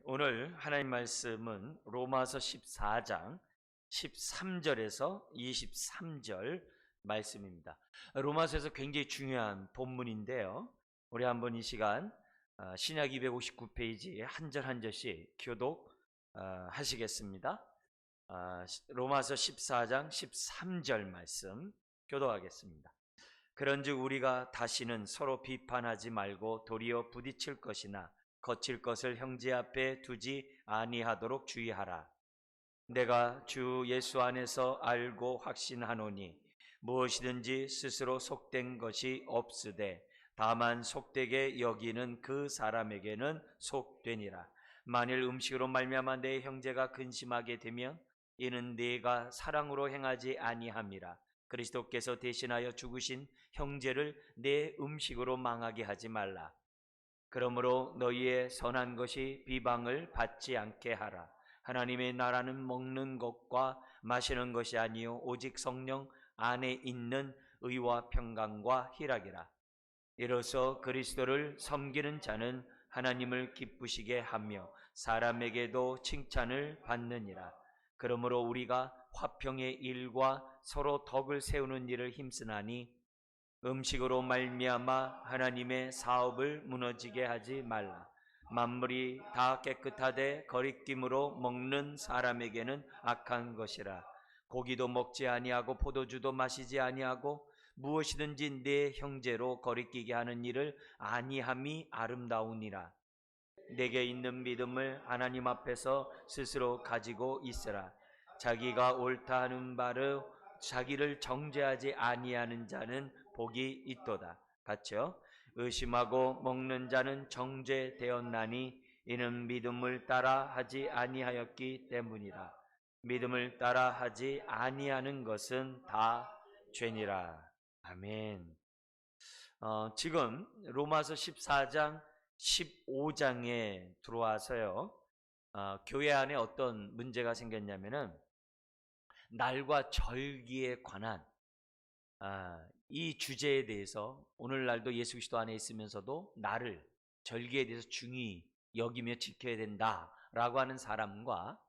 오늘 하나님 말씀은 로마서 14장 13절에서 23절 말씀입니다. 로마서에서 굉장히 중요한 본문인데요. 우리 한번 이 시간 신약 259페이지에 한 절 한 절씩 교독 하시겠습니다. 로마서 14장 13절 말씀 교독하겠습니다. 그런즉 우리가 다시는 서로 비판하지 말고 도리어 부딪힐 것이나 거칠 것을 형제 앞에 두지 아니하도록 주의하라. 내가 주 예수 안에서 알고 확신하노니 무엇이든지 스스로 속된 것이 없으되 다만 속되게 여기는 그 사람에게는 속되니라. 만일 음식으로 말미암아 내 형제가 근심하게 되면 이는 네가 사랑으로 행하지 아니함이라. 그리스도께서 대신하여 죽으신 형제를 내 음식으로 망하게 하지 말라. 그러므로 너희의 선한 것이 비방을 받지 않게 하라. 하나님의 나라는 먹는 것과 마시는 것이 아니요 오직 성령 안에 있는 의와 평강과 희락이라. 이로써 그리스도를 섬기는 자는 하나님을 기쁘시게 하며 사람에게도 칭찬을 받느니라. 그러므로 우리가 화평의 일과 서로 덕을 세우는 일을 힘쓰나니 음식으로 말미암아 하나님의 사업을 무너지게 하지 말라. 만물이 다 깨끗하되 거리낌으로 먹는 사람에게는 악한 것이라. 고기도 먹지 아니하고 포도주도 마시지 아니하고 무엇이든지 내 형제로 거리끼게 하는 일을 아니함이 아름다우니라. 내게 있는 믿음을 하나님 앞에서 스스로 가지고 있으라. 자기가 옳다 하는 바로 자기를 정죄하지 아니하는 자는 복이 있도다. 같죠? 의심하고 먹는 자는 정죄되었나니 이는 믿음을 따라 하지 아니하였기 때문이라. 믿음을 따라 하지 아니하는 것은 다 죄니라. 아멘. 지금 로마서 14장 15장에 들어와서요. 교회 안에 어떤 문제가 생겼냐면은 날과 절기에 관한 이 주제에 대해서 오늘날도 예수 그리스도 안에 있으면서도 날을 절기에 대해서 중히 여기며 지켜야 된다라고 하는 사람과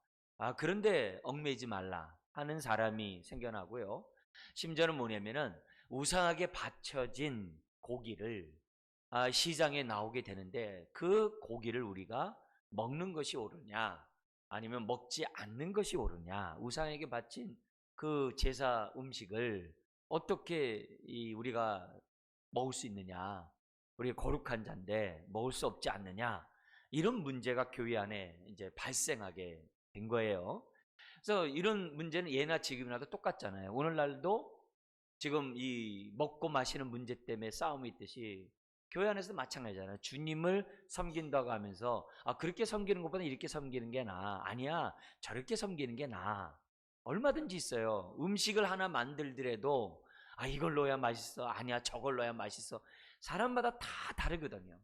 그런데 얽매이지 말라 하는 사람이 생겨나고요. 심지어는 뭐냐면은 우상하게 바쳐진 고기를 시장에 나오게 되는데 그 고기를 우리가 먹는 것이 옳으냐 아니면 먹지 않는 것이 옳으냐, 우상에게 바친 그 제사 음식을 어떻게 우리가 먹을 수 있느냐, 우리가 거룩한 자인데 먹을 수 없지 않느냐, 이런 문제가 교회 안에 이제 발생하게 된 거예요. 그래서 이런 문제는 예나 지금이나도 똑같잖아요. 오늘날도 지금 이 먹고 마시는 문제 때문에 싸움이 있듯이 교회 안에서도 마찬가지잖아요. 주님을 섬긴다고 하면서 그렇게 섬기는 것보다 이렇게 섬기는 게 나아. 아니야, 저렇게 섬기는 게 나아. 얼마든지 있어요. 음식을 하나 만들더라도 이걸 넣어야 맛있어. 아니야, 저걸 넣어야 맛있어. 사람마다 다 다르거든요.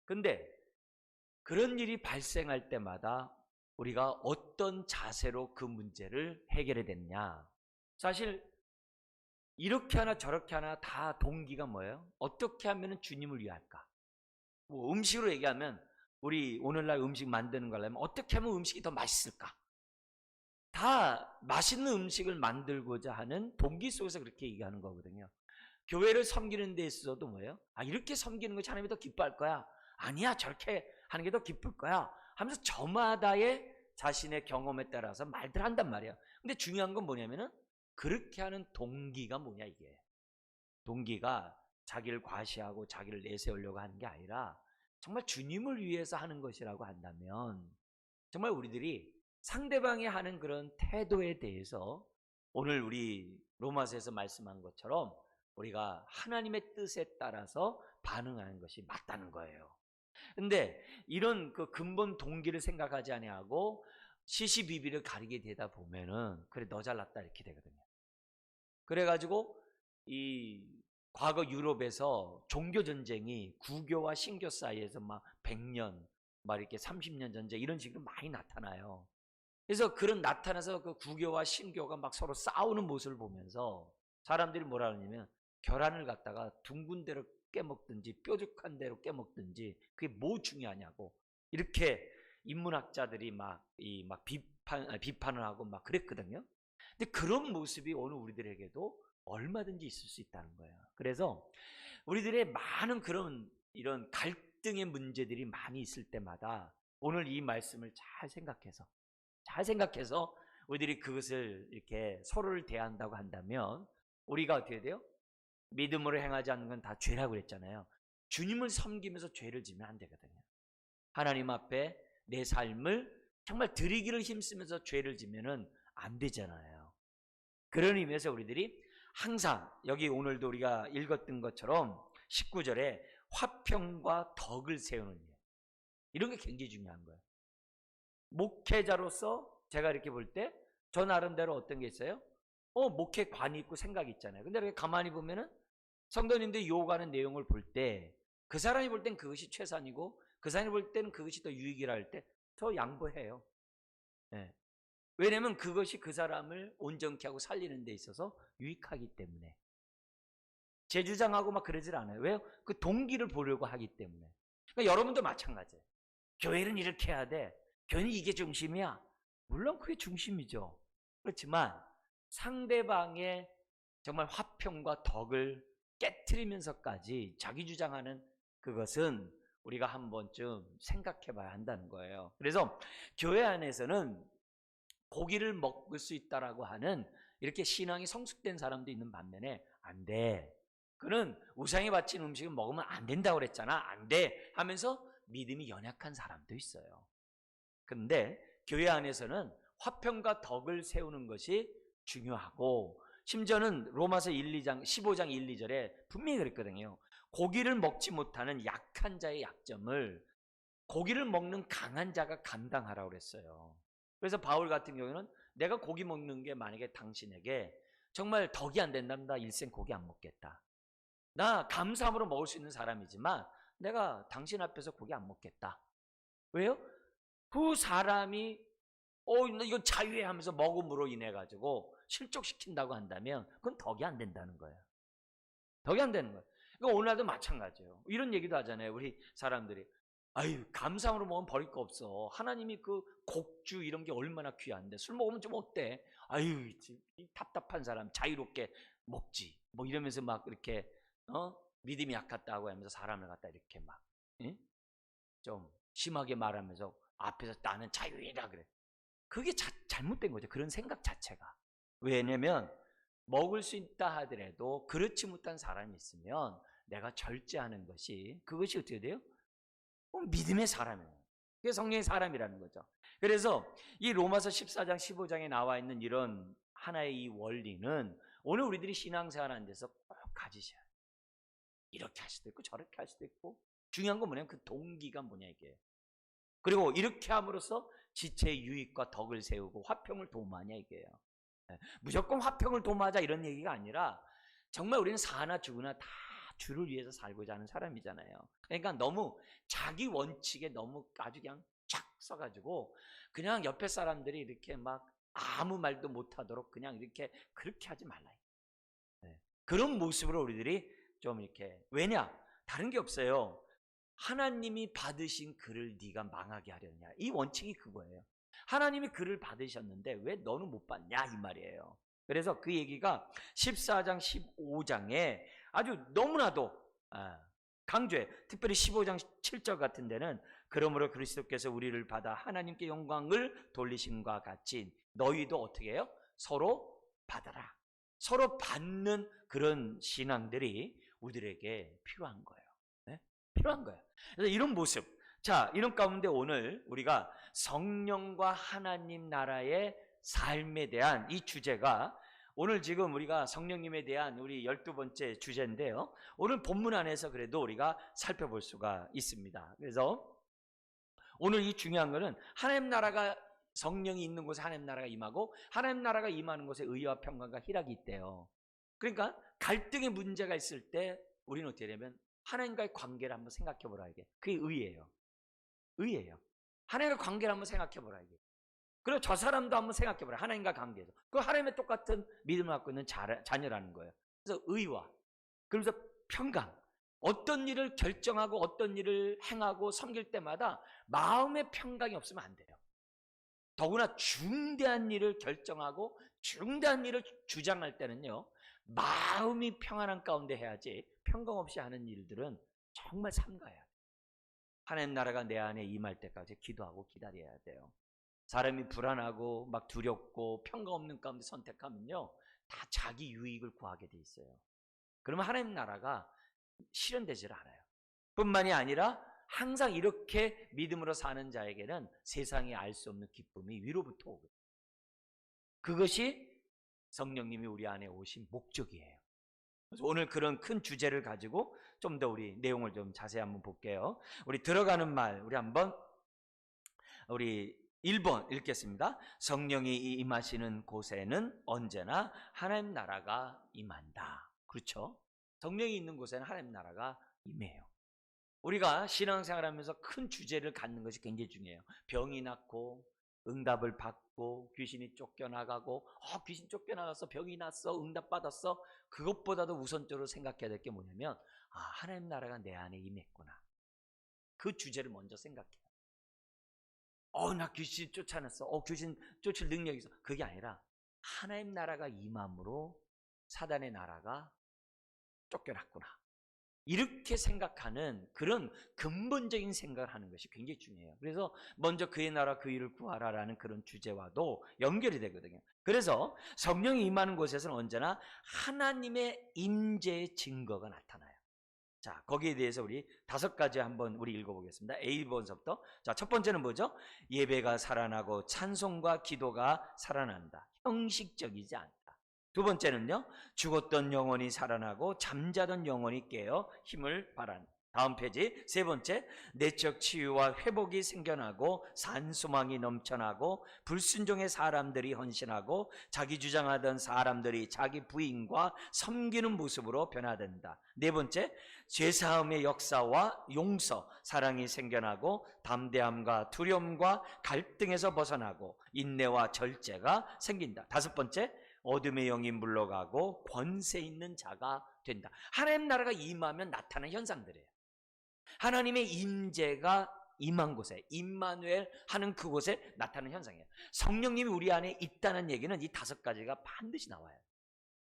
근데 그런 일이 발생할 때마다 우리가 어떤 자세로 그 문제를 해결해야 되느냐. 사실 이렇게 하나 저렇게 하나 다 동기가 뭐예요? 어떻게 하면 주님을 위할까? 뭐 음식으로 얘기하면 우리 오늘날 음식 만드는 걸 하면 어떻게 하면 음식이 더 맛있을까? 다 맛있는 음식을 만들고자 하는 동기 속에서 그렇게 얘기하는 거거든요. 교회를 섬기는 데 있어서도 뭐예요? 이렇게 섬기는 것이 하나님이 더 기뻐할 거야. 아니야, 저렇게 하는 게 더 기쁠 거야 하면서 저마다의 자신의 경험에 따라서 말들 한단 말이에요. 근데 중요한 건 뭐냐면은 그렇게 하는 동기가 뭐냐, 이게. 동기가 자기를 과시하고 자기를 내세우려고 하는 게 아니라 정말 주님을 위해서 하는 것이라고 한다면 정말 우리들이 상대방이 하는 그런 태도에 대해서 오늘 우리 로마서에서 말씀한 것처럼 우리가 하나님의 뜻에 따라서 반응하는 것이 맞다는 거예요. 근데 이런 그 근본 동기를 생각하지 아니하고 시시비비를 가리게 되다 보면은 그래, 너 잘났다 이렇게 되거든요. 그래가지고 이 과거 유럽에서 종교 전쟁이 구교와 신교 사이에서 막 100년, 막 이렇게 30년 전쟁 이런 식으로 많이 나타나요. 그래서 그런 나타나서 그 구교와 신교가 막 서로 싸우는 모습을 보면서 사람들이 뭐라 그러냐면 계란을 갖다가 둥근 대로 깨먹든지 뾰족한 대로 깨먹든지 그게 뭐 중요하냐고 이렇게 인문학자들이 비판을 하고 막 그랬거든요. 근데 그런 모습이 오늘 우리들에게도 얼마든지 있을 수 있다는 거예요. 그래서 우리들의 많은 그런 이런 갈등의 문제들이 많이 있을 때마다 오늘 이 말씀을 잘 생각해서 우리들이 그것을 이렇게 서로를 대한다고 한다면 우리가 어떻게 돼요? 믿음으로 행하지 않는 건 다 죄라고 그랬잖아요. 주님을 섬기면서 죄를 지면 안 되거든요. 하나님 앞에 내 삶을 정말 드리기를 힘쓰면서 죄를 지면은 안 되잖아요. 그런 의미에서 우리들이 항상 여기 오늘도 우리가 읽었던 것처럼 19절에 화평과 덕을 세우는 일, 이런 게 굉장히 중요한 거예요. 목회자로서 제가 이렇게 볼 때 저 나름대로 어떤 게 있어요? 목회관이 있고 생각이 있잖아요. 근데 이렇게 가만히 보면은 성도님들이 요구하는 내용을 볼 때 그 사람이 볼 땐 그것이 최선이고 그 사람이 볼 때는 그것이 더 유익이라 할 때 저 양보해요. 네. 왜냐면 그것이 그 사람을 온전케 하고 살리는 데 있어서 유익하기 때문에. 제 주장하고 막 그러질 않아요. 왜요? 그 동기를 보려고 하기 때문에. 그러니까 여러분도 마찬가지예요. 교회는 이렇게 해야 돼. 교회는 이게 중심이야. 물론 그게 중심이죠. 그렇지만 상대방의 정말 화평과 덕을 깨트리면서까지 자기 주장하는 그것은 우리가 한 번쯤 생각해 봐야 한다는 거예요. 그래서 교회 안에서는 고기를 먹을 수 있다라고 하는 이렇게 신앙이 성숙된 사람도 있는 반면에 안 돼. 그는 우상에 바친 음식을 먹으면 안 된다고 그랬잖아. 안 돼. 하면서 믿음이 연약한 사람도 있어요. 근데 교회 안에서는 화평과 덕을 세우는 것이 중요하고 심지어는 로마서 15장 1, 2절에 분명히 그랬거든요. 고기를 먹지 못하는 약한 자의 약점을 고기를 먹는 강한 자가 감당하라고 그랬어요. 그래서 바울 같은 경우는 내가 고기 먹는 게 만약에 당신에게 정말 덕이 안 된다면 나 일생 고기 안 먹겠다. 나 감사함으로 먹을 수 있는 사람이지만 내가 당신 앞에서 고기 안 먹겠다. 왜요? 그 사람이 이건 자유해 하면서 먹음으로 인해 가지고 실족시킨다고 한다면 그건 덕이 안 된다는 거예요. 덕이 안 되는 거예요. 그러니까 오늘도 마찬가지예요. 이런 얘기도 하잖아요. 우리 사람들이. 아유, 감상으로 먹으면 버릴 거 없어. 하나님이 그 곡주 이런 게 얼마나 귀한데 술 먹으면 좀 어때? 아유, 이 답답한 사람 자유롭게 먹지. 뭐 이러면서 막 이렇게 믿음이 약하다고 하면서 사람을 갖다 이렇게 막 좀 심하게 말하면서 앞에서 나는 자유이다 그래. 그게 잘못된 거죠. 그런 생각 자체가. 왜냐면 먹을 수 있다 하더라도 그렇지 못한 사람이 있으면 내가 절제하는 것이 그것이 어떻게 돼요? 믿음의 사람이에요. 그게 성령의 사람이라는 거죠. 그래서 이 로마서 14장 15장에 나와 있는 이런 하나의 이 원리는 오늘 우리들이 신앙생활하는 데서 꼭 가지셔야 돼요. 이렇게 할 수도 있고 저렇게 할 수도 있고 중요한 건 뭐냐면 그 동기가 뭐냐 이게. 그리고 이렇게 함으로써 지체의 유익과 덕을 세우고 화평을 도모하냐 이게요. 무조건 화평을 도모하자 이런 얘기가 아니라 정말 우리는 사나 죽으나 다 주를 위해서 살고자 하는 사람이잖아요. 그러니까 너무 자기 원칙에 너무 아주 그냥 쫙 써가지고 그냥 옆에 사람들이 이렇게 막 아무 말도 못하도록 그냥 이렇게 그렇게 하지 말라. 그런 모습으로 우리들이 좀 이렇게 왜냐? 다른 게 없어요. 하나님이 받으신 그를 네가 망하게 하려냐. 이 원칙이 그거예요. 하나님이 그를 받으셨는데 왜 너는 못 받냐 이 말이에요. 그래서 그 얘기가 14장 15장에 아주 너무나도 강조해. 특별히 15장 7절 같은 데는 그러므로 그리스도께서 우리를 받아 하나님께 영광을 돌리심과 같이 너희도 어떻게 해요? 서로 받아라. 서로 받는 그런 신앙들이 우리들에게 필요한 거예요. 네? 필요한 거예요. 그래서 이런 모습, 자, 이런 가운데 오늘 우리가 성령과 하나님 나라의 삶에 대한 이 주제가 오늘 지금 우리가 성령님에 대한 우리 12번째 주제인데요. 오늘 본문 안에서 그래도 우리가 살펴볼 수가 있습니다. 그래서 오늘 이 중요한 거는 하나님 나라가 성령이 있는 곳에 하나님 나라가 임하고 하나님 나라가 임하는 곳에 의와 평강과 희락이 있대요. 그러니까 갈등의 문제가 있을 때 우리는 어떻게 되면 하나님과의 관계를 한번 생각해 보라 이게. 그게 의예요. 의예요. 하나님과 관계를 한번 생각해 보라 이게. 그리고 저 사람도 한번 생각해 보라. 하나님과 관계에서. 그 하나님의 똑같은 믿음을 갖고 있는 자녀라는 거예요. 그래서 의와 그러면서 평강. 어떤 일을 결정하고 어떤 일을 행하고 섬길 때마다 마음의 평강이 없으면 안 돼요. 더구나 중대한 일을 결정하고 중대한 일을 주장할 때는요, 마음이 평안한 가운데 해야지 평강 없이 하는 일들은 정말 삼가야 돼요. 하나님 나라가 내 안에 임할 때까지 기도하고 기다려야 돼요. 사람이 불안하고 막 두렵고 평강 없는 가운데 선택하면요, 다 자기 유익을 구하게 돼 있어요. 그러면 하나님 나라가 실현되질 않아요. 뿐만이 아니라 항상 이렇게 믿음으로 사는 자에게는 세상에 알 수 없는 기쁨이 위로부터 오거든요. 그것이 성령님이 우리 안에 오신 목적이에요. 그래서 오늘 그런 큰 주제를 가지고 좀 더 우리 내용을 좀 자세히 한번 볼게요. 우리 들어가는 말 우리 한번 우리 1번 읽겠습니다. 성령이 임하시는 곳에는 언제나 하나님 나라가 임한다. 그렇죠? 성령이 있는 곳에는 하나님 나라가 임해요. 우리가 신앙생활하면서 큰 주제를 갖는 것이 굉장히 중요해요. 병이 낫고 응답을 받고 귀신이 쫓겨나가고 귀신 쫓겨나가서 병이 났어 응답받았어. 그것보다도 우선적으로 생각해야 될 게 뭐냐면 하나님 나라가 내 안에 임했구나. 그 주제를 먼저 생각해요. 나 귀신 쫓아냈어. 귀신 쫓을 능력이 있어. 그게 아니라 하나님 나라가 임함으로 사단의 나라가 쫓겨났구나. 이렇게 생각하는 그런 근본적인 생각을 하는 것이 굉장히 중요해요. 그래서 먼저 그의 나라 그 일을 구하라라는 그런 주제와도 연결이 되거든요. 그래서 성령이 임하는 곳에서는 언제나 하나님의 임재의 증거가 나타나요. 자, 거기에 대해서 우리 5가지 한번 우리 읽어보겠습니다. A번서부터. 자, 첫 번째는 뭐죠? 예배가 살아나고 찬송과 기도가 살아난다. 형식적이지 않다. 두 번째는요, 죽었던 영혼이 살아나고 잠자던 영혼이 깨어 힘을 발한다. 다음 페이지. 세 번째, 내적 치유와 회복이 생겨나고 산소망이 넘쳐나고 불순종의 사람들이 헌신하고 자기 주장하던 사람들이 자기 부인과 섬기는 모습으로 변화된다. 네 번째, 죄사함의 역사와 용서, 사랑이 생겨나고 담대함과 두려움과 갈등에서 벗어나고 인내와 절제가 생긴다. 다섯 번째, 어둠의 영이 물러가고 권세 있는 자가 된다. 하나님 나라가 임하면 나타나는 현상들이에요. 하나님의 임재가 임한 곳에, 임마누엘 하는 그곳에 나타나는 현상이에요. 성령님이 우리 안에 있다는 얘기는 이 5가지가 반드시 나와요.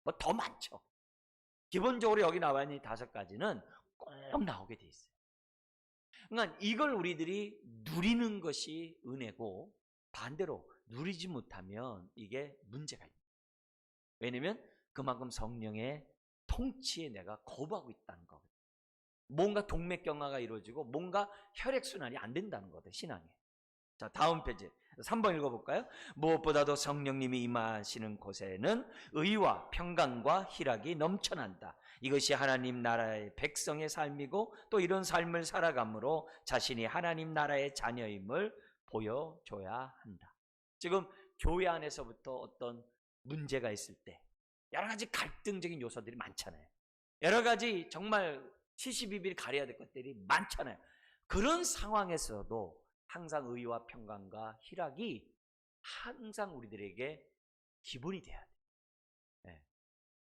뭐 더 많죠. 기본적으로 여기 나와 있는 이 5가지는 꼭 나오게 돼 있어요. 그러니까 이걸 우리들이 누리는 것이 은혜고 반대로 누리지 못하면 이게 문제가 있다. 왜냐면 그만큼 성령의 통치에 내가 거부하고 있다는 거거든요. 뭔가 동맥경화가 이루어지고 뭔가 혈액순환이 안 된다는 거거든요, 신앙에. 자, 다음 페이지 3번 읽어볼까요? 무엇보다도 성령님이 임하시는 곳에는 의와 평강과 희락이 넘쳐난다. 이것이 하나님 나라의 백성의 삶이고 또 이런 삶을 살아감으로 자신이 하나님 나라의 자녀임을 보여줘야 한다. 지금 교회 안에서부터 어떤 문제가 있을 때 여러 가지 갈등적인 요소들이 많잖아요. 여러 가지 정말 72비를 가려야 될 것들이 많잖아요. 그런 상황에서도 항상 의와 평강과 희락이 항상 우리들에게 기본이 돼야 돼요. 네.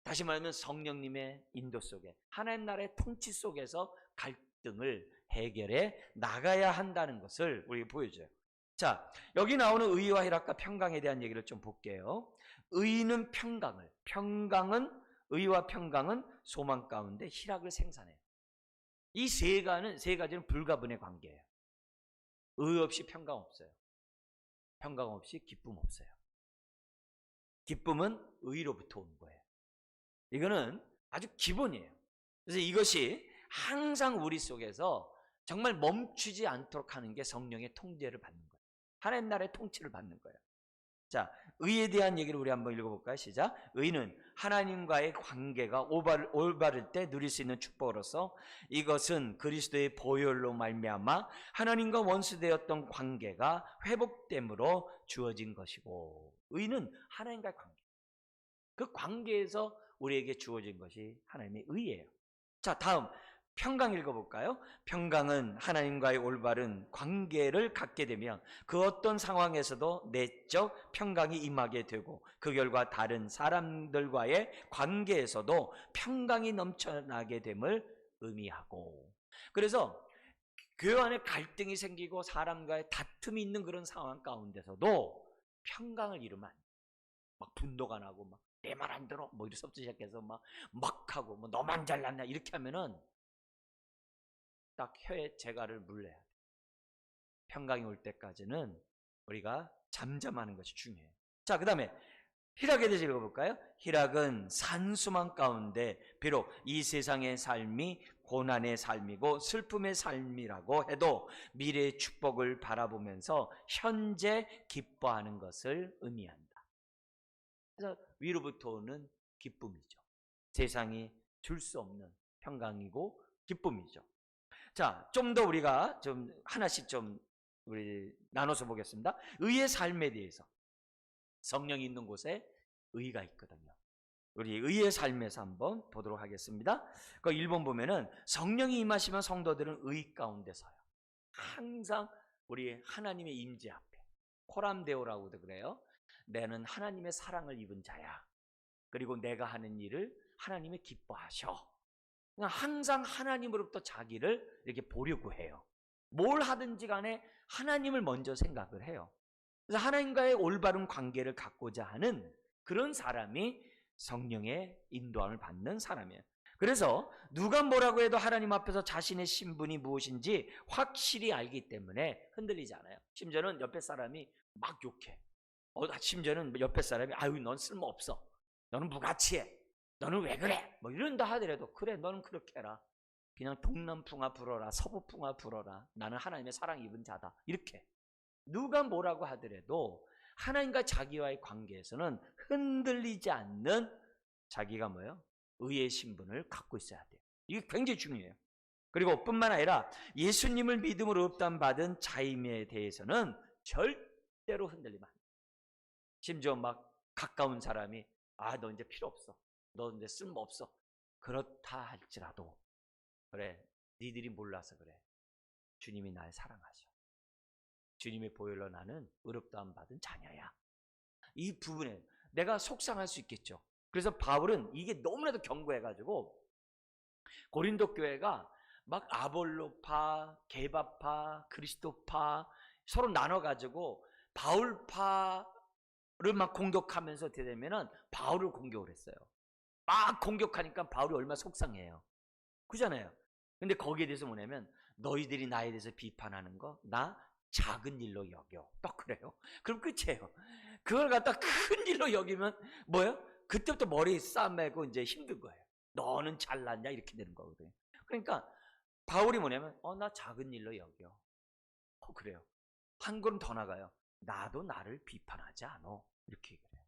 다시 말하면 성령님의 인도 속에 하나님 나라의 통치 속에서 갈등을 해결해 나가야 한다는 것을 우리에게 보여줘요. 자, 여기 나오는 의와 희락과 평강에 대한 얘기를 좀 볼게요. 의는 의와 평강은 소망 가운데 희락을 생산해요. 이 세 가지는 불가분의 관계예요. 의 없이 평강 없어요. 평강 없이 기쁨 없어요. 기쁨은 의로부터 오는 거예요. 이거는 아주 기본이에요. 그래서 이것이 항상 우리 속에서 정말 멈추지 않도록 하는 게 성령의 통제를 받는 거예요. 하나님 나라의 통치를 받는 거예요. 자, 의에 대한 얘기를 우리 한번 읽어볼까요? 시작. 의는 하나님과의 관계가 올바를 때 누릴 수 있는 축복으로서 이것은 그리스도의 보혈로 말미암아 하나님과 원수되었던 관계가 회복됨으로 주어진 것이고, 의는 하나님과의 관계, 그 관계에서 우리에게 주어진 것이 하나님의 의예요. 자, 다음 평강 읽어볼까요? 평강은 하나님과의 올바른 관계를 갖게 되면 그 어떤 상황에서도 내적 평강이 임하게 되고 그 결과 다른 사람들과의 관계에서도 평강이 넘쳐나게 됨을 의미하고, 그래서 교회 안에 갈등이 생기고 사람과의 다툼이 있는 그런 상황 가운데서도 평강을 이루면 안 돼. 막 분노가 나고 막 내 말 안 들어 뭐 이래서 시작해서 막 하고 뭐 너만 잘났냐 이렇게 하면은 딱 혀에 재갈을 물려야 돼. 평강이 올 때까지는 우리가 잠잠하는 것이 중요해요. 자, 그 다음에 희락에 대해서 읽어볼까요? 희락은 산수망 가운데 비록 이 세상의 삶이 고난의 삶이고 슬픔의 삶이라고 해도 미래의 축복을 바라보면서 현재 기뻐하는 것을 의미한다. 그래서 위로부터 오는 기쁨이죠. 세상이 줄 수 없는 평강이고 기쁨이죠. 자, 좀 더 우리가 좀 하나씩 좀 우리 나눠서 보겠습니다. 의의 삶에 대해서. 성령이 있는 곳에 의가 있거든요. 우리 의의 삶에서 한번 보도록 하겠습니다. 그 1번 보면은 성령이 임하시면 성도들은 의 가운데 서요. 항상 우리 하나님의 임재 앞에 코람데오라고도 그래요. 내는 하나님의 사랑을 입은 자야. 그리고 내가 하는 일을 하나님이 기뻐하셔. 항상 하나님으로부터 자기를 이렇게 보려고 해요. 뭘 하든지 간에 하나님을 먼저 생각을 해요. 그래서 하나님과의 올바른 관계를 갖고자 하는 그런 사람이 성령의 인도함을 받는 사람이에요. 그래서 누가 뭐라고 해도 하나님 앞에서 자신의 신분이 무엇인지 확실히 알기 때문에 흔들리지 않아요. 심지어는 옆에 사람이 막 욕해. 심지어는 옆에 사람이 아유 넌 쓸모없어. 너는 무가치해. 너는 왜 그래? 뭐 이런다 하더라도 그래 너는 그렇게 해라. 그냥 동남풍아 불어라. 서부풍아 불어라. 나는 하나님의 사랑 입은 자다. 이렇게. 누가 뭐라고 하더라도 하나님과 자기와의 관계에서는 흔들리지 않는 자기가 뭐예요? 의의 신분을 갖고 있어야 돼요. 이게 굉장히 중요해요. 그리고 뿐만 아니라 예수님을 믿음으로 up당받은 자임에 대해서는 절대로 흔들리면 안 돼요. 심지어 막 가까운 사람이 너 이제 필요 없어. 너 이제 쓸모없어. 그렇다 할지라도 그래 니들이 몰라서 그래. 주님이 날 사랑하셔. 주님의 보혈로 나는 의롭다함 받은 자녀야. 이 부분에 내가 속상할 수 있겠죠. 그래서 바울은 이게 너무나도 견고해가지고 고린도 교회가 막 아볼로파, 게바파, 그리스도파 서로 나눠가지고 바울파를 막 공격하면서 되면은 바울을 공격을 했어요. 막 공격하니까 바울이 얼마나 속상해요. 그잖아요. 근데 거기에 대해서 뭐냐면 너희들이 나에 대해서 비판하는 거 나 작은 일로 여겨. 딱 그래요. 그럼 끝이에요. 그걸 갖다 큰 일로 여기면 뭐예요? 그때부터 머리 싸매고 이제 힘든 거예요. 너는 잘났냐 이렇게 되는 거거든요. 그러니까 바울이 뭐냐면 나 작은 일로 여겨. 그래요. 한 걸음 더 나가요. 나도 나를 비판하지 않아. 이렇게 얘기해요.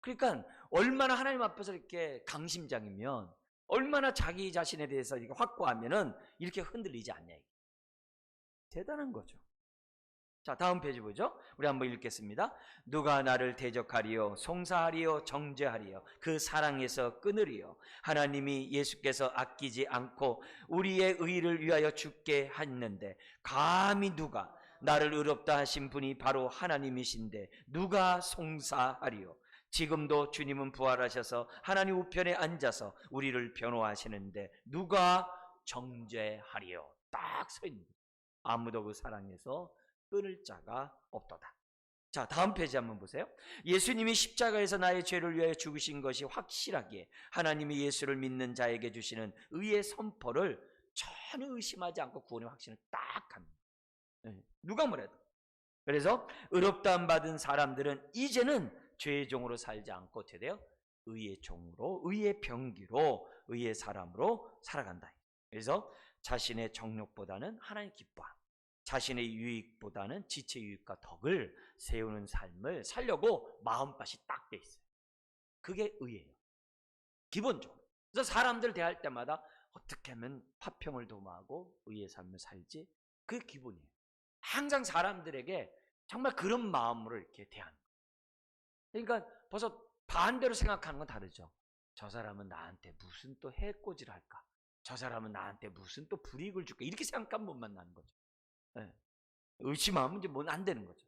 그러니까 얼마나 하나님 앞에서 이렇게 강심장이면 얼마나 자기 자신에 대해서 이렇게 확고하면은 이렇게 흔들리지 않냐. 대단한 거죠. 자, 다음 페이지 보죠. 우리 한번 읽겠습니다. 누가 나를 대적하리요 송사하리요 정죄하리요 그 사랑에서 끊으리요. 하나님이 예수께서 아끼지 않고 우리의 의를 위하여 죽게 했는데 감히 누가 나를 의롭다 하신 분이 바로 하나님이신데 누가 송사하리요. 지금도 주님은 부활하셔서 하나님 우편에 앉아서 우리를 변호하시는데 누가 정죄하리요. 딱 서 있는 거예요. 아무도 그 사랑에서 끊을 자가 없도다. 자, 다음 페이지 한번 보세요. 예수님이 십자가에서 나의 죄를 위하여 죽으신 것이 확실하기에 하나님이 예수를 믿는 자에게 주시는 의의 선포를 전혀 의심하지 않고 구원의 확신을 딱 합니다. 누가 뭐래도. 그래서 의롭다함 받은 사람들은 이제는 죄의 종으로 살지 않고 어떻게 돼요? 의의 종으로, 의의 병기로, 의의 사람으로 살아간다. 그래서 자신의 정욕보다는 하나님의 기뻐함, 자신의 유익보다는 지체 유익과 덕을 세우는 삶을 살려고 마음밭이 딱 돼 있어요. 그게 의예요. 기본적으로. 그래서 사람들 대할 때마다 어떻게 하면 화평을 도모하고 의의 삶을 살지? 그게 기본이에요. 항상 사람들에게 정말 그런 마음으로 이렇게 대하는 거예요. 그러니까 벌써 반대로 생각하는 건 다르죠. 저 사람은 나한테 무슨 또 해코지를 할까? 저 사람은 나한테 무슨 또 불이익을 줄까? 이렇게 생각하면 못 만나는 거죠. 네. 의심하면 이제 뭐 안 되는 거죠.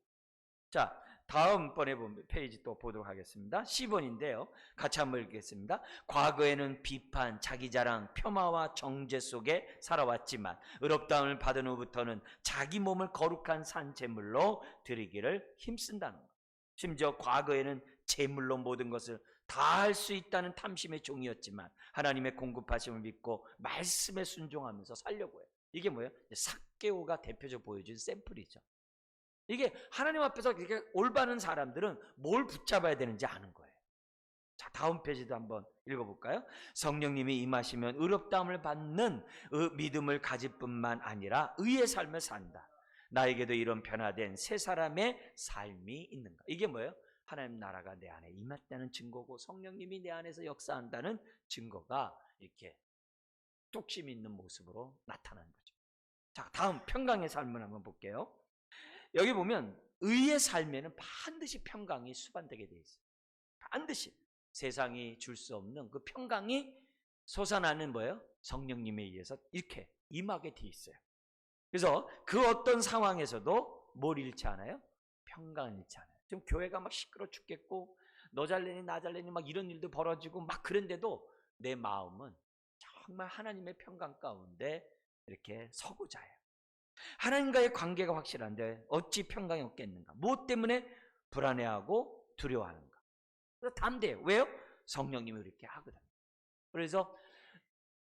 자, 다음번에 페이지 또 보도록 하겠습니다. 10번인데요. 같이 한번 읽겠습니다. 과거에는 비판, 자기자랑, 폄하와 정죄 속에 살아왔지만 의롭다함을 받은 후부터는 자기 몸을 거룩한 산 제물로 드리기를 힘쓴다는 것. 심지어 과거에는 제물로 모든 것을 다 할 수 있다는 탐심의 종이었지만 하나님의 공급하심을 믿고 말씀에 순종하면서 살려고 해요. 이게 뭐예요? 삭개오가 대표적으로 보여준 샘플이죠. 이게 하나님 앞에서 이렇게 올바른 사람들은 뭘 붙잡아야 되는지 아는 거예요. 자, 다음 페이지도 한번 읽어볼까요? 성령님이 임하시면 의롭다함을 받는 믿음을 가질 뿐만 아니라 의의 삶을 산다. 나에게도 이런 변화된 새 사람의 삶이 있는가? 이게 뭐예요? 하나님 나라가 내 안에 임했다는 증거고 성령님이 내 안에서 역사한다는 증거가 이렇게 뚝심 있는 모습으로 나타나는 거죠. 자, 다음 평강의 삶을 한번 볼게요. 여기 보면 의의 삶에는 반드시 평강이 수반되게 되어 있어요. 반드시 세상이 줄 수 없는 그 평강이 솟아나는 뭐예요? 성령님에 의해서 이렇게 임하게 되어 있어요. 그래서 그 어떤 상황에서도 뭘 잃지 않아요? 평강을 잃지 않아요. 지금 교회가 막 시끄러 죽겠고 너 잘내니 나 잘내니 막 이런 일도 벌어지고 막 그런데도 내 마음은 정말 하나님의 평강 가운데 이렇게 서고자 해요. 하나님과의 관계가 확실한데 어찌 평강이 없겠는가? 무엇 때문에 불안해하고 두려워하는가? 그래서 담대해요. 왜요? 성령님이 그렇게 하거든요. 그래서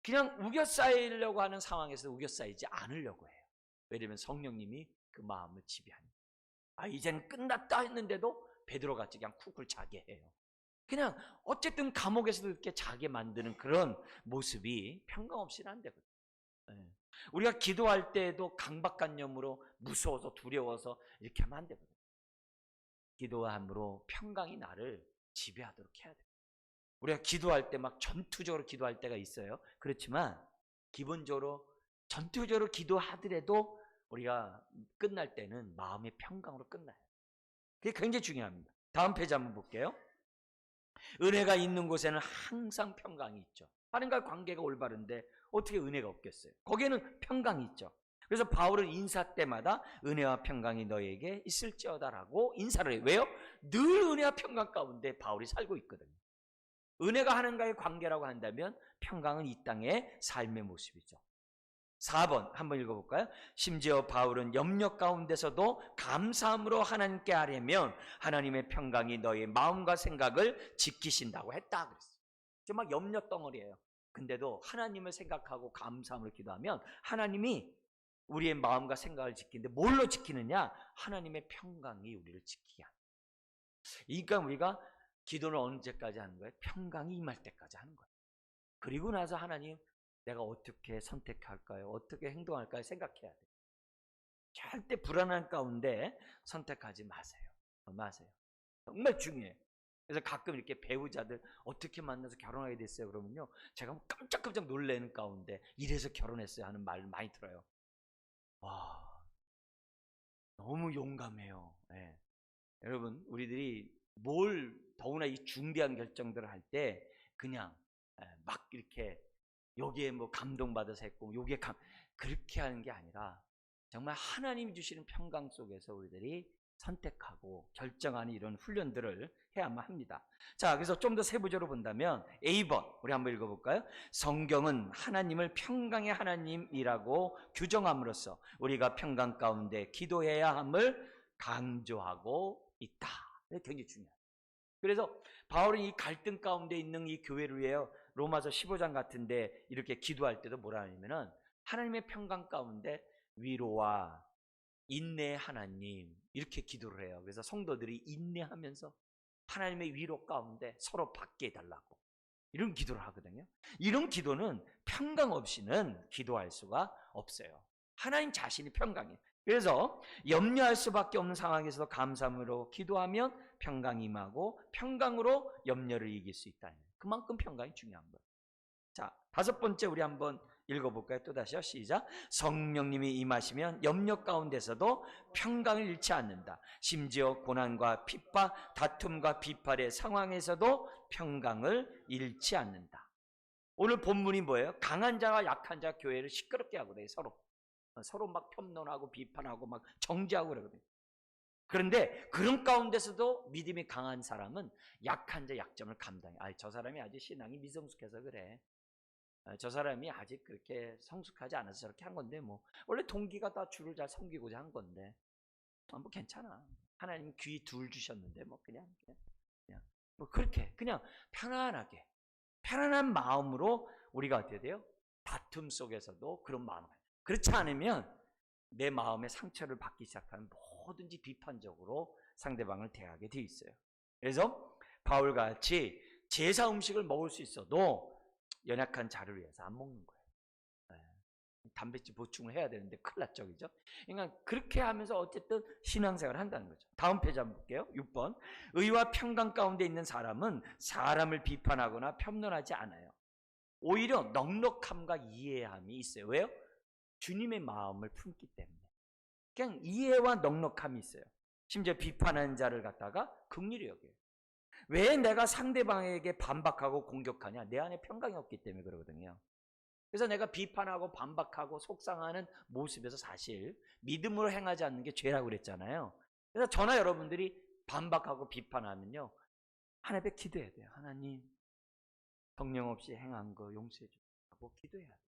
그냥 우겨싸이려고 하는 상황에서 우겨싸이지 않으려고 해요. 왜냐하면 성령님이 그 마음을 지배하니까. 이제는 끝났다 했는데도 베드로같이 그냥 쿡쿡 자게 해요. 그냥 어쨌든 감옥에서도 이렇게 자게 만드는 그런 모습이 평강 없이는 안 되거든요. 우리가 기도할 때에도 강박관념으로 무서워서 두려워서 이렇게 하면 안 되거든요. 기도함으로 평강이 나를 지배하도록 해야 돼요. 우리가 기도할 때 막 전투적으로 기도할 때가 있어요. 그렇지만 기본적으로 전투적으로 기도하더라도 우리가 끝날 때는 마음의 평강으로 끝나요. 그게 굉장히 중요합니다. 다음 페이지 한번 볼게요. 은혜가 있는 곳에는 항상 평강이 있죠. 하나님과의 관계가 올바른데 어떻게 은혜가 없겠어요? 거기에는 평강이 있죠. 그래서 바울은 인사 때마다 은혜와 평강이 너에게 있을지어다라고 인사를 해요. 왜요? 늘 은혜와 평강 가운데 바울이 살고 있거든요. 은혜가 하나님과의 관계라고 한다면 평강은 이 땅의 삶의 모습이죠. 4번 한번 읽어볼까요? 심지어 바울은 염려 가운데서도 감사함으로 하나님께 아뢰면 하나님의 평강이 너의 마음과 생각을 지키신다고 했다 그랬어요. 막 염려 덩어리예요. 근데도 하나님을 생각하고 감사함으로 기도하면 하나님이 우리의 마음과 생각을 지키는데 뭘로 지키느냐? 하나님의 평강이 우리를 지키게 합니다. 그러니까 우리가 기도는 언제까지 하는 거예요? 평강이 임할 때까지 하는 거예요. 그리고 나서 하나님 내가 어떻게 선택할까요? 어떻게 행동할까요? 생각해야 돼요. 절대 불안한 가운데 선택하지 마세요. 마세요. 정말 중요해요. 그래서 가끔 이렇게 배우자들 어떻게 만나서 결혼하게 됐어요? 그러면요. 제가 깜짝깜짝 놀라는 가운데 이래서 결혼했어요 하는 말 많이 들어요. 와, 너무 용감해요. 네. 여러분, 우리들이 뭘 더구나 이 중대한 결정들을 할 때 그냥 막 이렇게 여기에 뭐 감동받아서 했고 요게 그렇게 하는 게 아니라 정말 하나님이 주시는 평강 속에서 우리들이 선택하고 결정하는 이런 훈련들을 해야만 합니다. 자, 그래서 좀 더 세부적으로 본다면 A번 우리 한번 읽어볼까요? 성경은 하나님을 평강의 하나님이라고 규정함으로써 우리가 평강 가운데 기도해야 함을 강조하고 있다. 굉장히 중요해요. 그래서 바울이 이 갈등 가운데 있는 이 교회를 위해 로마서 15장 같은데 이렇게 기도할 때도 뭐라 하냐면은 하나님의 평강 가운데 위로와 인내 하나님 이렇게 기도를 해요. 그래서 성도들이 인내하면서 하나님의 위로 가운데 서로 받게 해달라고 이런 기도를 하거든요. 이런 기도는 평강 없이는 기도할 수가 없어요. 하나님 자신이 평강이에요. 그래서 염려할 수밖에 없는 상황에서도 감사함으로 기도하면 평강이 임하고 평강으로 염려를 이길 수 있다. 그만큼 평강이 중요한 거예요. 자, 5번째 우리 한번 읽어볼까요? 또다시요. 시작. 성령님이 임하시면 염려 가운데서도 평강을 잃지 않는다. 심지어 고난과 핍박, 다툼과 비판의 상황에서도 평강을 잃지 않는다. 오늘 본문이 뭐예요? 강한 자와 약한 자 교회를 시끄럽게 하거든요. 서로 막 편론하고 비판하고 막 정죄하고 그러거든요. 그런데 그런 가운데서도 믿음이 강한 사람은 약한 자 약점을 감당해. 저 사람이 아직 신앙이 미성숙해서 그래. 저 사람이 아직 그렇게 성숙하지 않아서 저렇게 한 건데 뭐 원래 동기가 다 주를 잘 섬기고자 한 건데 뭐 괜찮아. 하나님 귀 둘 주셨는데 뭐 그냥 뭐 그렇게 그냥 편안하게 편안한 마음으로 우리가 어떻게 돼요? 다툼 속에서도 그런 마음. 그렇지 않으면 내 마음의 상처를 받기 시작하면 뭐든지 비판적으로 상대방을 대하게 돼 있어요. 그래서 바울같이 제사 음식을 먹을 수 있어도 연약한 자를 위해서 안 먹는 거예요. 단백질 보충을 해야 되는데 큰일 났죠, 그죠? 그러니까 그렇게 하면서 어쨌든 신앙생활을 한다는 거죠. 다음 페이지 한번 볼게요. 6번. 의와 평강 가운데 있는 사람은 사람을 비판하거나 편론하지 않아요. 오히려 넉넉함과 이해함이 있어요. 왜요? 주님의 마음을 품기 때문에. 그냥 이해와 넉넉함이 있어요. 심지어 비판하는 자를 갖다가 긍휼히 여겨요. 왜 내가 상대방에게 반박하고 공격하냐? 내 안에 평강이 없기 때문에 그러거든요. 그래서 내가 비판하고 반박하고 속상하는 모습에서 사실 믿음으로 행하지 않는 게 죄라고 그랬잖아요. 그래서 저나 여러분들이 반박하고 비판하면요, 하나님께 기도해야 돼요. 하나님, 성령 없이 행한 거 용서해 주라고 기도해야 돼요.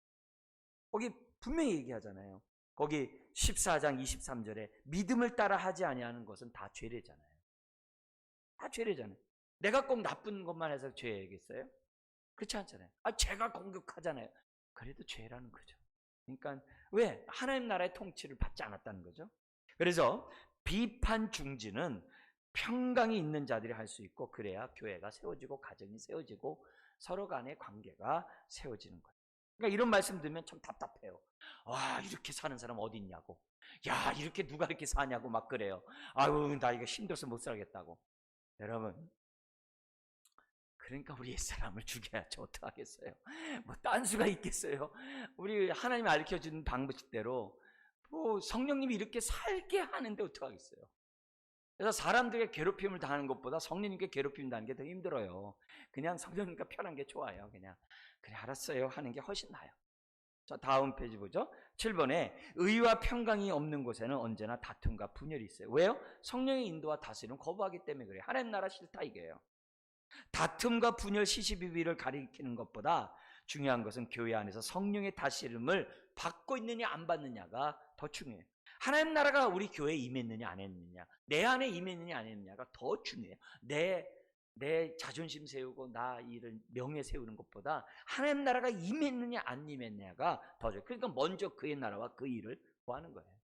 거기 분명히 얘기하잖아요. 거기 14장 23절에 믿음을 따라 하지 아니하는 것은 다 죄래잖아요. 다 죄래잖아요. 내가 꼭 나쁜 것만 해서 죄겠어요? 그렇지 않잖아요. 제가 공격하잖아요. 그래도 죄라는 거죠. 그러니까 왜? 하나님 나라의 통치를 받지 않았다는 거죠. 그래서 비판 중지는 평강이 있는 자들이 할 수 있고, 그래야 교회가 세워지고 가정이 세워지고 서로 간의 관계가 세워지는 거예요. 그러니까 이런 말씀 들으면 참 답답해요. 와, 이렇게 사는 사람 어디 있냐고. 야, 이렇게 누가 이렇게 사냐고 막 그래요. 아유, 나 이거 힘들어서 못 살겠다고. 여러분, 그러니까 우리 옛사람을 죽여야지 어떡하겠어요. 뭐 딴 수가 있겠어요. 우리 하나님이 알려주는 방법대로 뭐 성령님이 이렇게 살게 하는데 어떡하겠어요. 그래서 사람들에게 괴롭힘을 당하는 것보다 성령님께 괴롭힘 당하는 게 더 힘들어요. 그냥 성령님과 편한 게 좋아요. 그냥 그래 알았어요 하는 게 훨씬 나아요. 자, 다음 페이지 보죠. 7번에 의와 평강이 없는 곳에는 언제나 다툼과 분열이 있어요. 왜요? 성령의 인도와 다스림을 거부하기 때문에 그래요. 하나님 나라 싫다 이게요. 다툼과 분열, 시시비비를 가리키는 것보다 중요한 것은 교회 안에서 성령의 다스림을 받고 있느냐 안 받느냐가 더 중요해요. 하나님 나라가 우리 교회에 임했느냐 안 했느냐, 내 안에 임했느냐 안 했느냐가 더 중요해요. 내 자존심 세우고 나 이런 명예 세우는 것보다 하나님 나라가 임했느냐 안 임했느냐가 더 중요해요. 그러니까 먼저 그의 나라와 그 일을 구하는 거예요.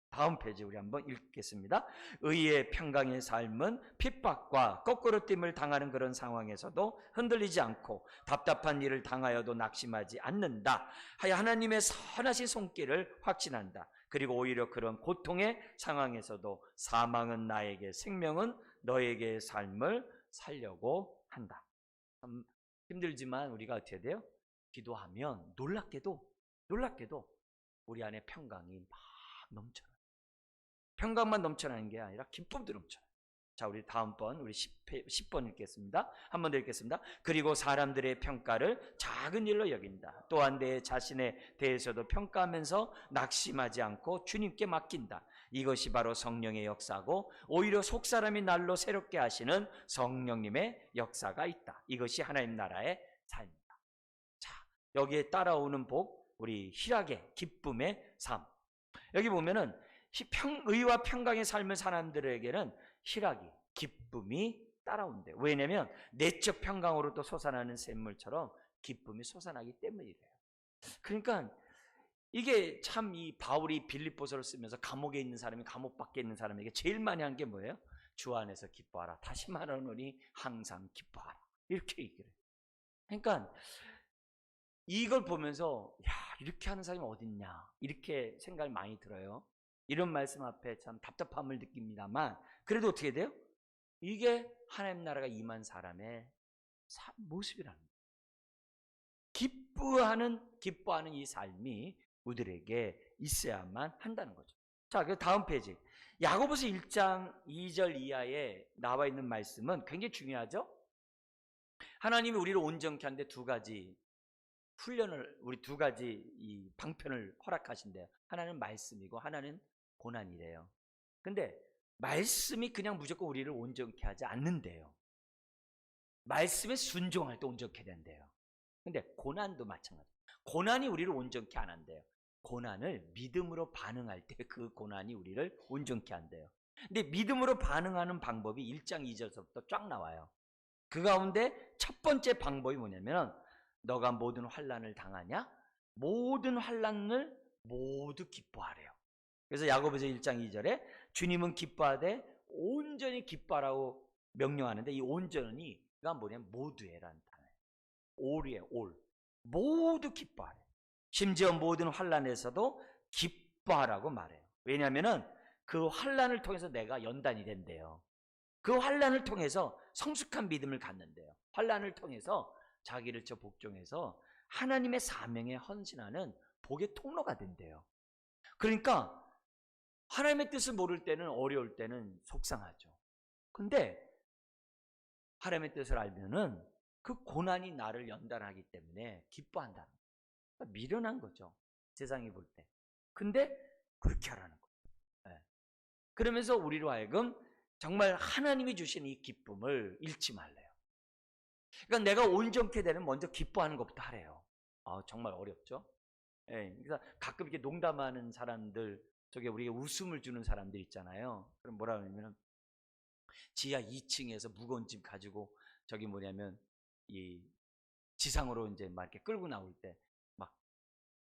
다음 페이지 우리 한번 읽겠습니다. 의의 평강의 삶은 핍박과 거꾸로 됨을 당하는 그런 상황에서도 흔들리지 않고 답답한 일을 당하여도 낙심하지 않는다. 하나님의 선하신 손길을 확신한다. 그리고 오히려 그런 고통의 상황에서도 사망은 나에게, 생명은 너에게의 삶을 살려고 한다. 참 힘들지만 우리가 어떻게 돼요? 기도하면 놀랍게도 우리 안에 평강이 막 넘쳐요. 평강만 넘쳐나는 게 아니라 기쁨도 넘쳐나요. 자, 우리 다음번 우리 10번 읽겠습니다. 한 번 더 읽겠습니다. 그리고 사람들의 평가를 작은 일로 여긴다. 또한 내 자신에 대해서도 평가하면서 낙심하지 않고 주님께 맡긴다. 이것이 바로 성령의 역사고 오히려 속사람이 날로 새롭게 하시는 성령님의 역사가 있다. 이것이 하나님 나라의 삶이다. 자, 여기에 따라오는 복, 우리 희락의 기쁨의 삶. 여기 보면은 의와 평강의 삶을 사람들에게는 희락이, 기쁨이 따라온대요. 왜냐하면 내적 평강으로 또 솟아나는 샘물처럼 기쁨이 솟아나기 때문이래요. 그러니까 이게 참 이 바울이 빌립보서를 쓰면서 감옥에 있는 사람이 감옥 밖에 있는 사람에게 제일 많이 한 게 뭐예요? 주 안에서 기뻐하라. 다시 말하노니 항상 기뻐하라. 이렇게 얘기를 해요. 그러니까 이걸 보면서 야, 이렇게 하는 사람이 어딨냐 이렇게 생각이 많이 들어요. 이런 말씀 앞에 참 답답함을 느낍니다만 그래도 어떻게 돼요? 이게 하나님 나라가 임한 사람의 모습이라는 거예요. 기뻐하는 이 삶이 우리들에게 있어야만 한다는 거죠. 자, 그 다음 페이지. 야고보서 1장 2절 이하에 나와 있는 말씀은 굉장히 중요하죠? 하나님이 우리를 온전케 하는데 두 가지 훈련을, 우리 두 가지 이 방편을 허락하신대요. 하나는 말씀이고 하나는 고난이래요. 근데 말씀이 그냥 무조건 우리를 온전케 하지 않는데요. 말씀에 순종할 때 온전케 된대요. 근데 고난도 마찬가지. 고난이 우리를 온전케 안 한대요. 고난을 믿음으로 반응할 때 그 고난이 우리를 온전케 한대요. 근데 믿음으로 반응하는 방법이 1장 2절서부터 쫙 나와요. 그 가운데 첫 번째 방법이 뭐냐면 너가 모든 환난을 당하냐? 모든 환난을 모두 기뻐하래요. 그래서 야고보서 1장 2절에 주님은 기뻐하되 온전히 기뻐하라고 명령하는데 이 온전히가 뭐냐면 모두에라는 단어예요. all이에요. all. 모두 기뻐하래. 심지어 모든 환난에서도 기뻐하라고 말해요. 왜냐하면 그 환난을 통해서 내가 연단이 된대요. 그 환난을 통해서 성숙한 믿음을 갖는데요. 환난을 통해서 자기를 저 복종해서 하나님의 사명에 헌신하는 복의 통로가 된대요. 그러니까 하나님의 뜻을 모를 때는, 어려울 때는 속상하죠. 근데 하나님의 뜻을 알면은 그 고난이 나를 연단하기 때문에 기뻐한다는 거예요. 그러니까 미련한 거죠, 세상이 볼 때. 근데 그렇게 하라는 거예요. 네. 그러면서 우리로 하여금 정말 하나님이 주신 이 기쁨을 잃지 말래요. 그러니까 내가 온전케 되는 먼저 기뻐하는 것부터 하래요. 정말 어렵죠. 예, 그래서 가끔 이렇게 농담하는 사람들, 저게 우리가 웃음을 주는 사람들 있잖아요. 그럼 뭐라 그러냐면 지하 2층에서 무거운 짐 가지고 저기 뭐냐면 이 지상으로 이제 막 이렇게 끌고 나올 때 막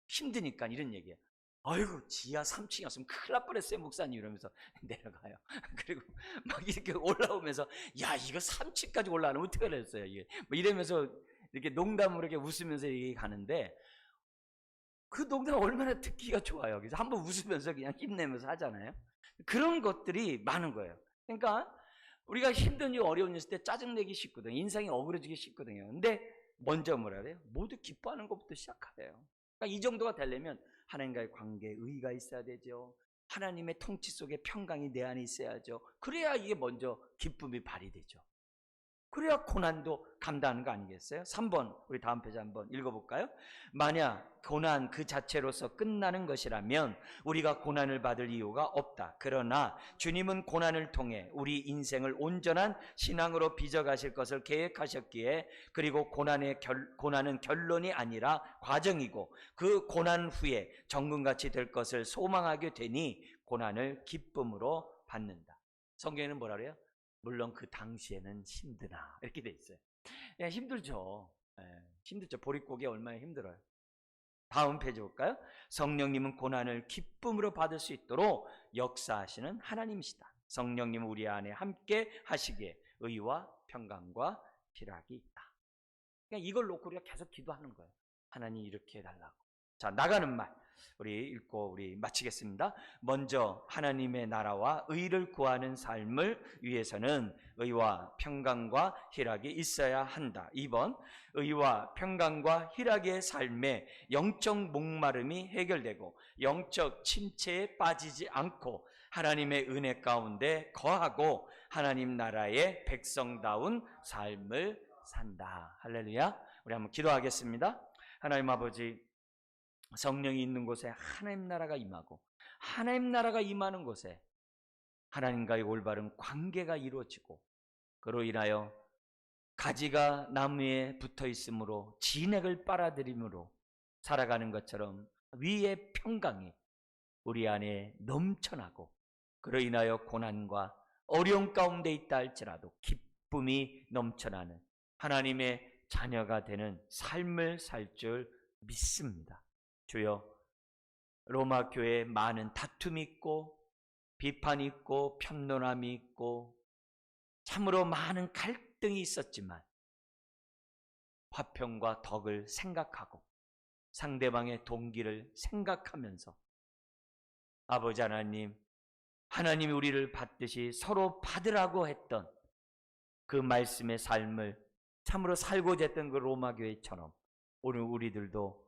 힘드니까 이런 얘기예요. 아이고 지하 3층이었으면 큰일 날 뻔했어요 목사님 이러면서 내려가요. 그리고 막 이렇게 올라오면서 야 이거 3층까지 올라가면 어떻게 하랬어요 이게 뭐 이러면서 이렇게 농담으로 이렇게 웃으면서 얘기 가는데 그 농담 얼마나 듣기가 좋아요. 그래서 한번 웃으면서 그냥 힘내면서 하잖아요. 그런 것들이 많은 거예요. 그러니까 우리가 힘든 일, 어려운 일 있을 때 짜증내기 쉽거든요. 인상이 어그러지기 쉽거든요. 근데 먼저 뭐라 그래요? 모두 기뻐하는 것부터 시작하래요. 그러니까 이 정도가 되려면 하나님과의 관계에 의의가 있어야 되죠. 하나님의 통치 속에 평강이 내 안에 있어야죠. 그래야 이게 먼저 기쁨이 발휘되죠. 그래야 고난도 감당하는 거 아니겠어요? 3번 우리 다음 페이지 한번 읽어볼까요? 만약 고난 그 자체로서 끝나는 것이라면 우리가 고난을 받을 이유가 없다. 그러나 주님은 고난을 통해 우리 인생을 온전한 신앙으로 빚어가실 것을 계획하셨기에 그리고 고난은 결론이 아니라 과정이고 그 고난 후에 정금같이 될 것을 소망하게 되니 고난을 기쁨으로 받는다. 성경에는 뭐라 그래요? 물론 그 당시에는 힘드나 이렇게 돼 있어요. 예, 힘들죠. 힘들죠. 보릿고개 얼마나 힘들어요. 다음 페이지 볼까요? 성령님은 고난을 기쁨으로 받을 수 있도록 역사하시는 하나님이시다. 성령님은 우리 안에 함께 하시기에 의와 평강과 희락이 있다. 그러니까 이걸 놓고 우리가 계속 기도하는 거예요. 하나님 이렇게 해달라고. 자, 나가는 말 우리 읽고 우리 마치겠습니다. 먼저 하나님의 나라와 의를 구하는 삶을 위해서는 의와 평강과 희락이 있어야 한다. 2번 의와 평강과 희락의 삶에 영적 목마름이 해결되고 영적 침체에 빠지지 않고 하나님의 은혜 가운데 거하고 하나님 나라의 백성다운 삶을 산다. 할렐루야. 우리 한번 기도하겠습니다. 하나님 아버지, 성령이 있는 곳에 하나님 나라가 임하고 하나님 나라가 임하는 곳에 하나님과의 올바른 관계가 이루어지고 그로 인하여 가지가 나무에 붙어 있으므로 진액을 빨아들이므로 살아가는 것처럼 위의 평강이 우리 안에 넘쳐나고 그로 인하여 고난과 어려움 가운데 있다 할지라도 기쁨이 넘쳐나는 하나님의 자녀가 되는 삶을 살 줄 믿습니다. 주여, 로마 교회에 많은 다툼이 있고 비판이 있고 편론함이 있고 참으로 많은 갈등이 있었지만 화평과 덕을 생각하고 상대방의 동기를 생각하면서 아버지 하나님, 하나님이 우리를 받듯이 서로 받으라고 했던 그 말씀의 삶을 참으로 살고자 했던 그 로마 교회처럼 오늘 우리들도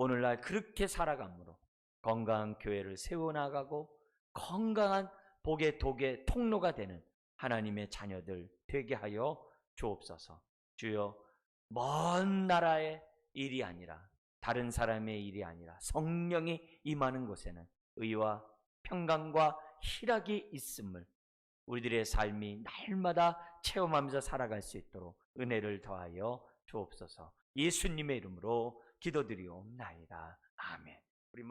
오늘날 그렇게 살아감으로 건강한 교회를 세워나가고 건강한 복의 독의 통로가 되는 하나님의 자녀들 되게 하여 주옵소서. 주여, 먼 나라의 일이 아니라 다른 사람의 일이 아니라 성령이 임하는 곳에는 의와 평강과 희락이 있음을 우리들의 삶이 날마다 체험하면서 살아갈 수 있도록 은혜를 더하여 주옵소서. 예수님의 이름으로 기도드리옵나이다. 아멘. 우리